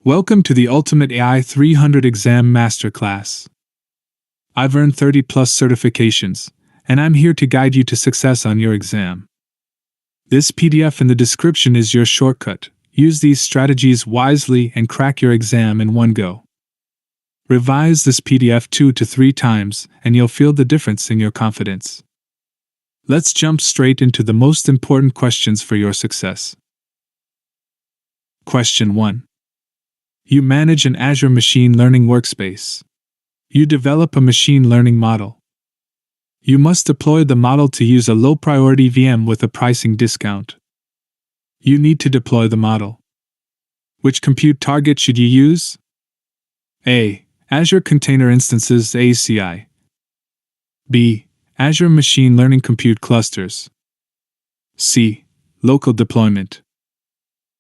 Welcome to the Ultimate AI-300 Exam Masterclass. I've earned 30+ certifications, and I'm here to guide you to success on your exam. This PDF in the description is your shortcut. Use these strategies wisely and crack your exam in one go. Revise this PDF 2 to 3 times, and you'll feel the difference in your confidence. Let's jump straight into the most important questions for your success. Question 1. You manage an Azure machine learning workspace. You develop a machine learning model. You must deploy the model to use a low-priority VM with a pricing discount. You need to deploy the model. Which compute target should you use? A. Azure Container Instances ACI. B. Azure Machine Learning Compute Clusters. C. Local deployment.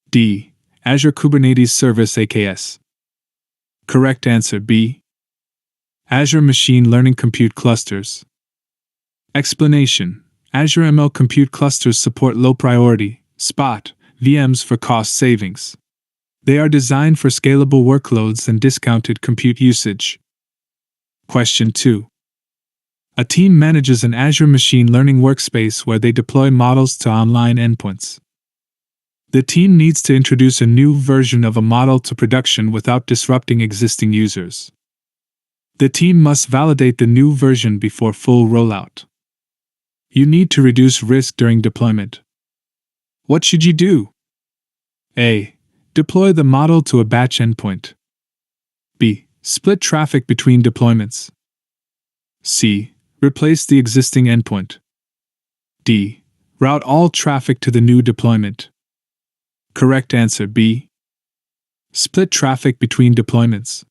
D. Azure Kubernetes Service AKS. Correct answer B. Azure Machine Learning Compute Clusters. Explanation: Azure ML Compute Clusters support low-priority, SPOT, VMs for cost savings. They are designed for scalable workloads and discounted compute usage. Question 2. A team manages an Azure Machine Learning workspace where they deploy models to online endpoints. The team needs to introduce a new version of a model to production without disrupting existing users. The team must validate the new version before full rollout. You need to reduce risk during deployment. What should you do? A. Deploy the model to a batch endpoint. B. Split traffic between deployments. C. Replace the existing endpoint. D. Route all traffic to the new deployment. Correct answer B. Split traffic between deployments.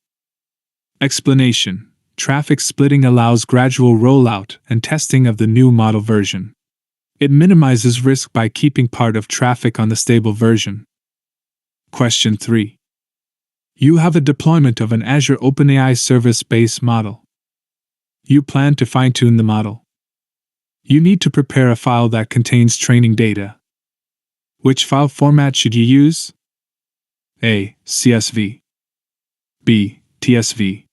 Explanation: traffic splitting allows gradual rollout and testing of the new model version. It minimizes risk by keeping part of traffic on the stable version. Question 3. You have a deployment of an Azure OpenAI service-based model. You plan to fine-tune the model. You need to prepare a file that contains training data. Which file format should you use? A. CSV. B. TSV.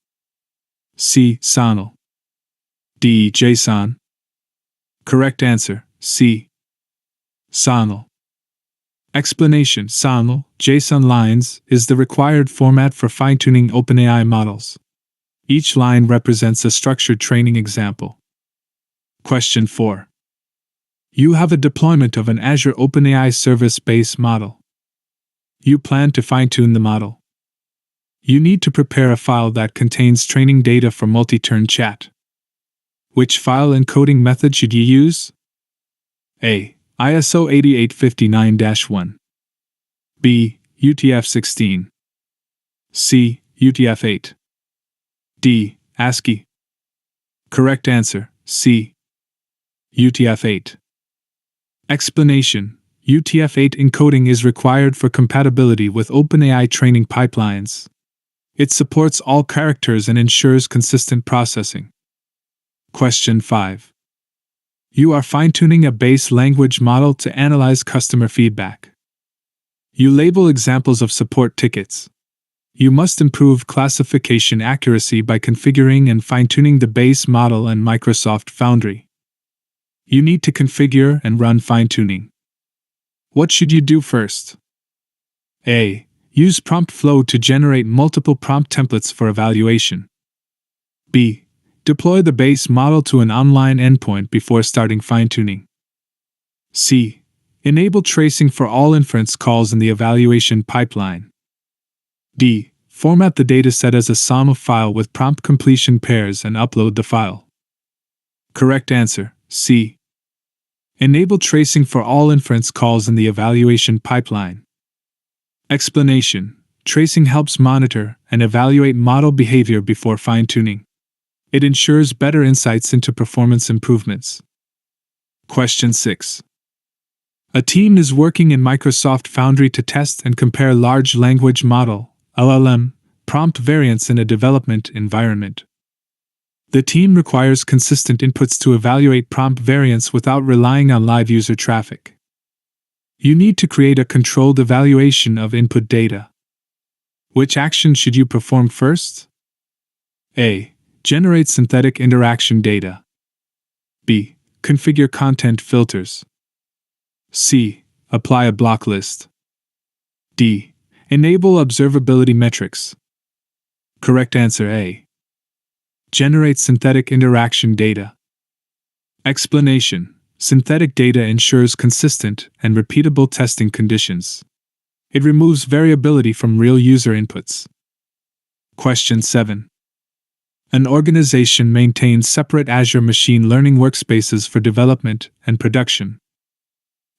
C. SONL. D. JSON. Correct answer C. SONL. Explanation: SONL, JSON lines, is the required format for fine-tuning OpenAI models. Each line represents a structured training example. Question 4. You have a deployment of an Azure OpenAI service-based model. You plan to fine-tune the model. You need to prepare a file that contains training data for multi-turn chat. Which file encoding method should you use? A. ISO 8859-1. B. UTF-16. C. UTF-8. D. ASCII. Correct answer C. UTF-8. Explanation: UTF-8 encoding is required for compatibility with OpenAI training pipelines. It supports all characters and ensures consistent processing. Question 5. You are fine-tuning a base language model to analyze customer feedback. You label examples of support tickets. You must improve classification accuracy by configuring and fine-tuning the base model in Microsoft Foundry. You need to configure and run fine-tuning. What should you do first? A. Use prompt flow to generate multiple prompt templates for evaluation. B. Deploy the base model to an online endpoint before starting fine-tuning. C. Enable tracing for all inference calls in the evaluation pipeline. D. Format the dataset as a SOML file with prompt completion pairs and upload the file. Correct answer C. Enable tracing for all inference calls in the evaluation pipeline. Explanation: tracing helps monitor and evaluate model behavior before fine-tuning. It ensures better insights into performance improvements. Question 6. A team is working in Microsoft Foundry to test and compare large language model, LLM, prompt variants in a development environment. The team requires consistent inputs to evaluate prompt variants without relying on live user traffic. You need to create a controlled evaluation of input data. Which action should you perform first? A. Generate synthetic interaction data. B. Configure content filters. C. Apply a block list. D. Enable observability metrics. Correct answer A. Generate synthetic interaction data. Explanation: synthetic data ensures consistent and repeatable testing conditions. It removes variability from real user inputs. Question 7. An organization maintains separate Azure machine learning workspaces for development and production.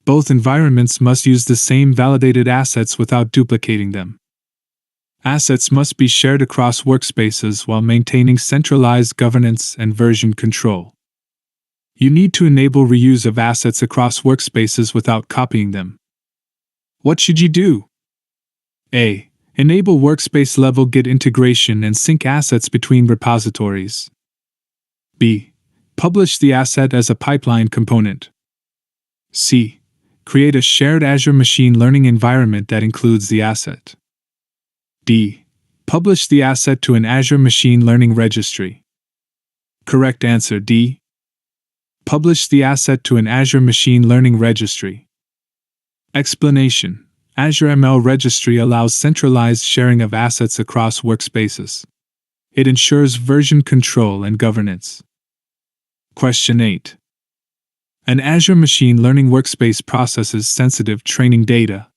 Both environments must use the same validated assets without duplicating them. Assets must be shared across workspaces while maintaining centralized governance and version control. You need to enable reuse of assets across workspaces without copying them. What should you do? A. Enable workspace-level Git integration and sync assets between repositories. B. Publish the asset as a pipeline component. C. Create a shared Azure machine learning environment that includes the asset. D. Publish the asset to an Azure machine learning registry. Correct answer D. Publish the asset to an Azure machine learning registry. Explanation: Azure ML Registry allows centralized sharing of assets across workspaces. It ensures version control and governance. Question 8. An Azure machine learning workspace processes sensitive training data.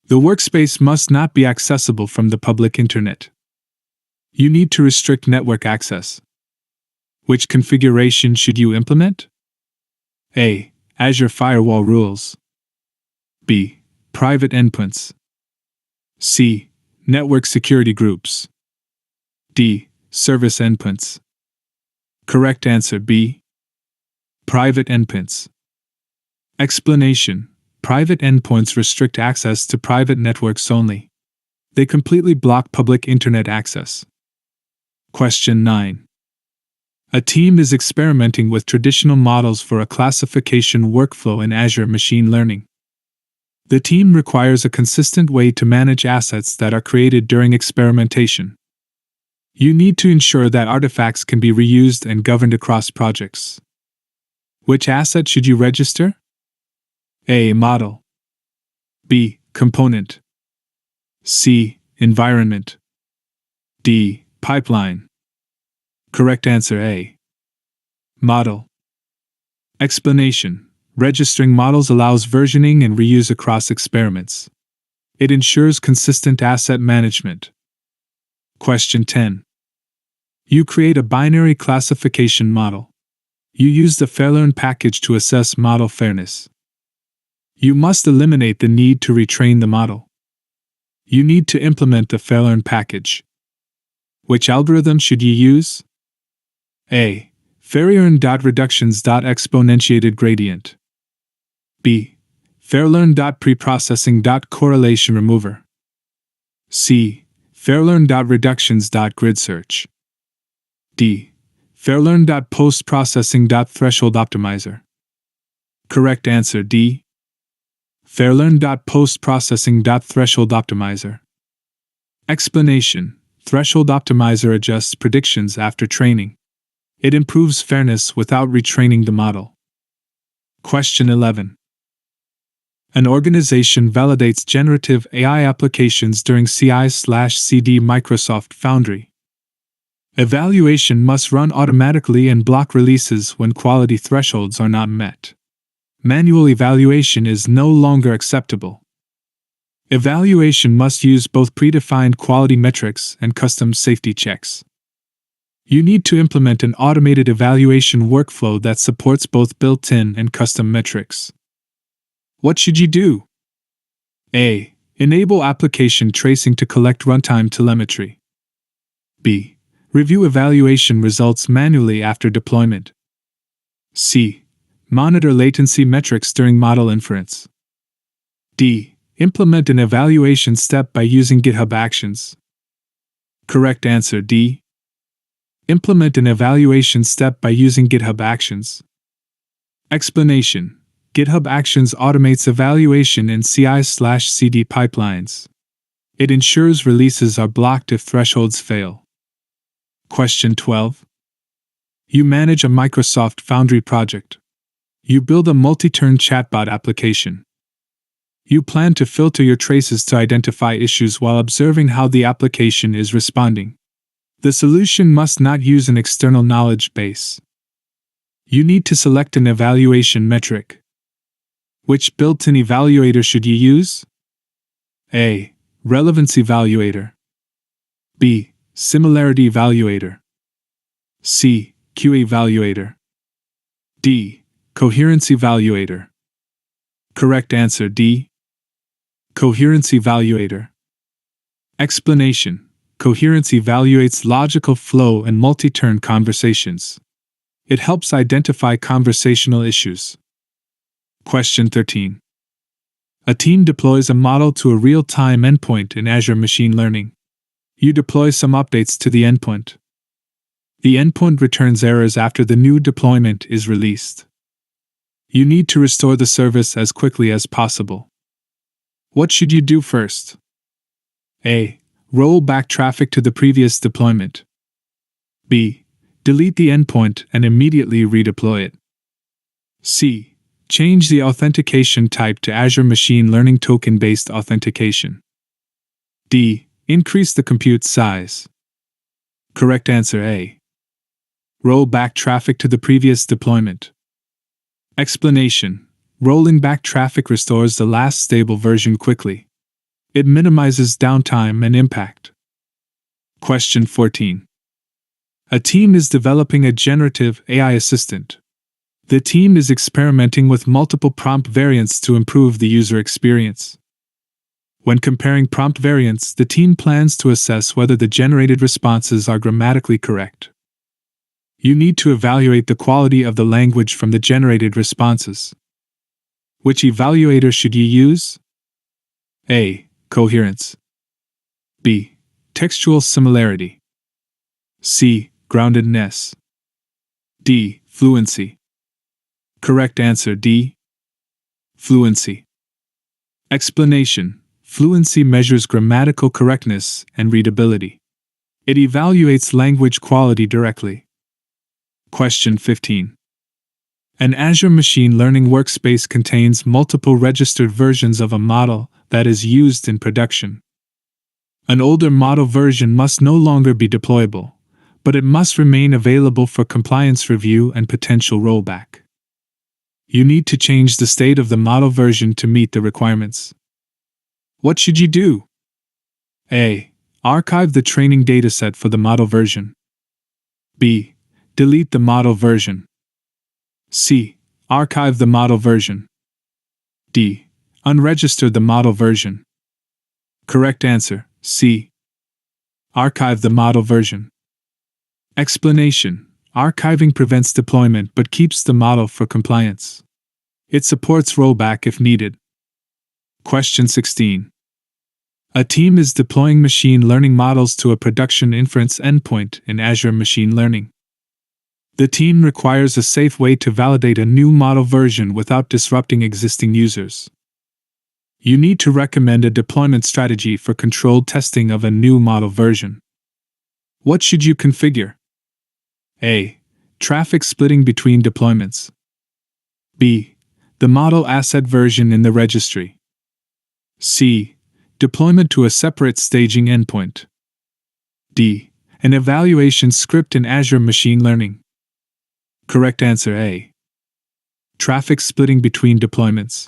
The workspace must not be accessible from the public internet. You need to restrict network access. Which configuration should you implement? A. Azure Firewall Rules. B. Private endpoints. C. Network security groups. D. Service endpoints. Correct answer B. Private endpoints. Explanation: private endpoints restrict access to private networks only. They completely block public internet access. Question 9. A team is experimenting with traditional models for a classification workflow in Azure Machine Learning. The team requires a consistent way to manage assets that are created during experimentation. You need to ensure that artifacts can be reused and governed across projects. Which asset should you register? A. Model. B. Component. C. Environment. D. Pipeline. Correct answer A. Model. Explanation: registering models allows versioning and reuse across experiments. It ensures consistent asset management. Question 10. You create a binary classification model. You use the fairlearn package to assess model fairness. You must eliminate the need to retrain the model. You need to implement the fairlearn package. Which algorithm should you use? A. Fairlearn.reductions.exponentiated gradient. B. Fairlearn.preprocessing.correlation remover. C. Fairlearn.reductions.grid search. D. Fairlearn.postprocessing.threshold optimizer. Correct answer D. Fairlearn.postprocessing.threshold optimizer. Explanation: threshold optimizer adjusts predictions after training. It improves fairness without retraining the model. Question 11. An organization validates generative AI applications during CI/CD Microsoft Foundry. Evaluation must run automatically and block releases when quality thresholds are not met. Manual evaluation is no longer acceptable. Evaluation must use both predefined quality metrics and custom safety checks. You need to implement an automated evaluation workflow that supports both built-in and custom metrics. What should you do? A. Enable application tracing to collect runtime telemetry. B. Review evaluation results manually after deployment. C. Monitor latency metrics during model inference. D. Implement an evaluation step by using GitHub Actions. Correct answer D. Implement an evaluation step by using GitHub Actions. Explanation: GitHub Actions automates evaluation in CI/CD pipelines. It ensures releases are blocked if thresholds fail. Question 12. You manage a Microsoft Foundry project. You build a multi-turn chatbot application. You plan to filter your traces to identify issues while observing how the application is responding. The solution must not use an external knowledge base. You need to select an evaluation metric. Which built-in evaluator should you use? A. Relevance evaluator. B. Similarity evaluator. C. Q evaluator. D. Coherence evaluator. Correct answer D. Coherence evaluator. Explanation: Coherence evaluates logical flow and multi-turn conversations. It helps identify conversational issues. Question 13. A team deploys a model to a real-time endpoint in Azure Machine Learning. You deploy some updates to the endpoint. The endpoint returns errors after the new deployment is released. You need to restore the service as quickly as possible. What should you do first? A. Roll back traffic to the previous deployment. B. Delete the endpoint and immediately redeploy it. C. Change the authentication type to Azure Machine Learning token-based authentication. D. Increase the compute size. Correct answer A. Roll back traffic to the previous deployment. Explanation: Rolling back traffic restores the last stable version quickly. It minimizes downtime and impact. Question 14. A team is developing a generative AI assistant. The team is experimenting with multiple prompt variants to improve the user experience. When comparing prompt variants, the team plans to assess whether the generated responses are grammatically correct. You need to evaluate the quality of the language from the generated responses. Which evaluator should you use? A. Coherence. B. Textual similarity. C. Groundedness. D. Fluency. Correct answer D. Fluency. Explanation: Fluency measures grammatical correctness and readability. It evaluates language quality directly. Question 15. An Azure Machine Learning workspace contains multiple registered versions of a model that is used in production. An older model version must no longer be deployable, but it must remain available for compliance review and potential rollback. You need to change the state of the model version to meet the requirements. What should you do? A. Archive the training dataset for the model version. B. Delete the model version. C. Archive the model version. D. Unregister the model version. Correct answer C. Archive the model version. Explanation: Archiving prevents deployment but keeps the model for compliance. It supports rollback if needed. Question 16. A team is deploying machine learning models to a production inference endpoint in Azure Machine Learning. The team requires a safe way to validate a new model version without disrupting existing users. You need to recommend a deployment strategy for controlled testing of a new model version. What should you configure? A. Traffic splitting between deployments. B. The model asset version in the registry. C. Deployment to a separate staging endpoint. D. An evaluation script in Azure Machine Learning. Correct answer A. Traffic splitting between deployments.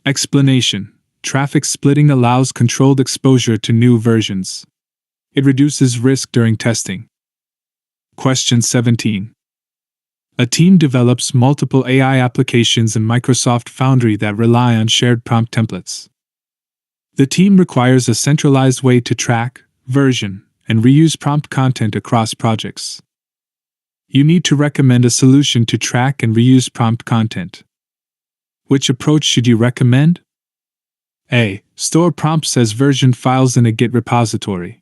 Explanation: Traffic splitting allows controlled exposure to new versions. It reduces risk during testing. Question 17. A team develops multiple AI applications in Microsoft Foundry that rely on shared prompt templates. The team requires a centralized way to track, version, and reuse prompt content across projects. You need to recommend a solution to track and reuse prompt content. Which approach should you recommend? A. Store prompts as version files in a Git repository.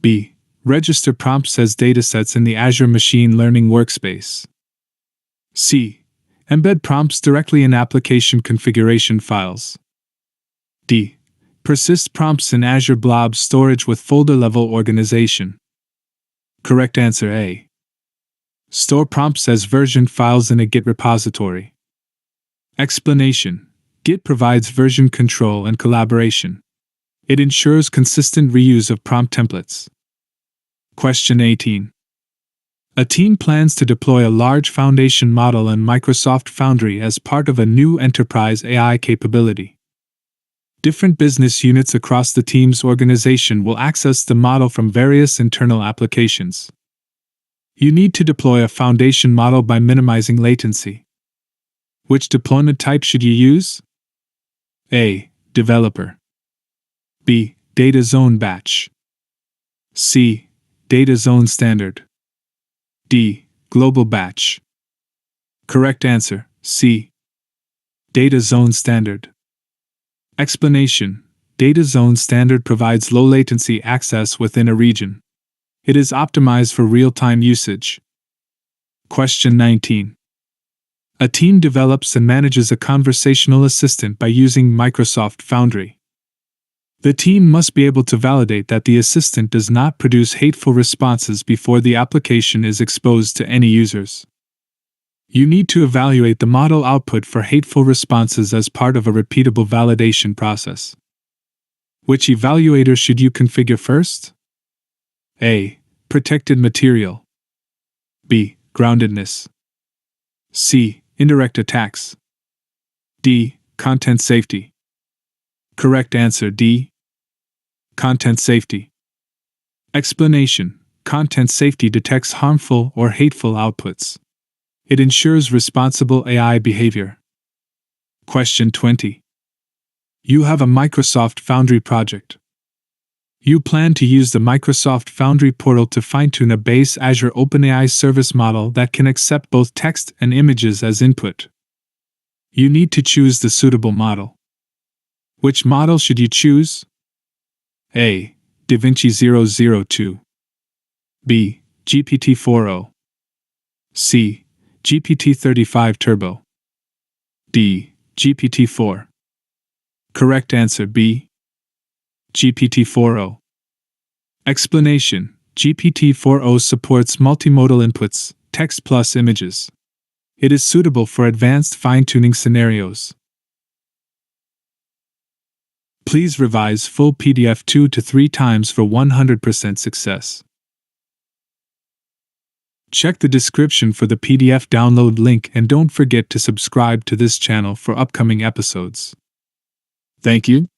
B. Register prompts as datasets in the Azure Machine Learning workspace. C. Embed prompts directly in application configuration files. D. Persist prompts in Azure Blob Storage with folder-level organization. Correct answer A. Store prompts as versioned files in a Git repository. Explanation: Git provides version control and collaboration. It ensures consistent reuse of prompt templates. Question 18. A team plans to deploy a large foundation model in Microsoft Foundry as part of a new enterprise AI capability. Different business units across the team's organization will access the model from various internal applications. You need to deploy a foundation model by minimizing latency. Which deployment type should you use? A. Developer. B. Data Zone Batch. C. Data Zone Standard. D. Global Batch. Correct answer, C. Data Zone Standard. Explanation: Data Zone Standard provides low latency access within a region. It is optimized for real-time usage. Question 19. A team develops and manages a conversational assistant by using Microsoft Foundry. The team must be able to validate that the assistant does not produce hateful responses before the application is exposed to any users. You need to evaluate the model output for hateful responses as part of a repeatable validation process. Which evaluator should you configure first? A. Protected material. B. Groundedness. C. Indirect attacks. D. Content safety. Correct answer D. Content safety. Explanation: Content safety detects harmful or hateful outputs. It ensures responsible AI behavior. Question 20. You have a Microsoft Foundry project. You plan to use the Microsoft Foundry portal to fine-tune a base Azure OpenAI service model that can accept both text and images as input. You need to choose the suitable model. Which model should you choose? A. DaVinci 002. B. GPT-4o. C. GPT-35 Turbo. D. GPT-4. Correct answer B. GPT-4o. Explanation: GPT-4o supports multimodal inputs, text plus images. It is suitable for advanced fine-tuning scenarios. Please revise full PDF 2 to 3 times for 100% success. Check the description for the PDF download link and don't forget to subscribe to this channel for upcoming episodes. Thank you.